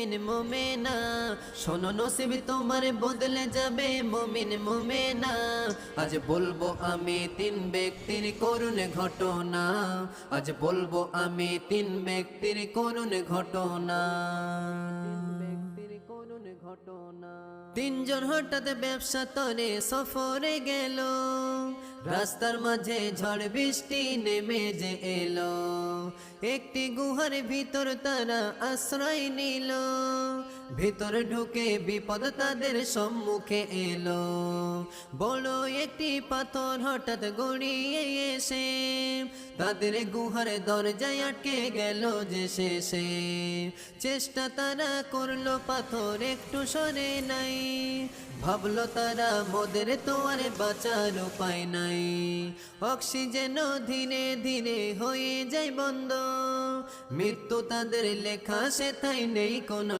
মোমেনা শোনো নসিব তোমার বদলে যাবে মুমিন মোমেনা। আজ বলবো আমি তিন ব্যক্তির করুণ ঘটনা, আজ বলবো আমি তিন ব্যক্তির করুণ ঘটনা। তিনজন হঠাৎ ব্যবসা তরে সফরে গেল, রাস্তার মাঝে ঝড় বৃষ্টি নেমে যে এলো। একটি গুহার ভিতর তারা আশ্রয় নিল, ভিতর ঢুকে বিপদ তাদের সম্মুখে এলো। বড় একটি পাথর হঠাৎ গড়িয়ে এসে তাদের গুহার দরজায় আটকে গেল যে শেষে। চেষ্টা তারা করলো পাথর একটু সরে নাই, ভাবলো তারা মোদের তো আর বাঁচার উপায় নাই। অক্সিজেন ধীরে ধীরে হয়ে যায় বন্ধ, মৃত্যু তাদের লেখা সেথায় নেই কোনো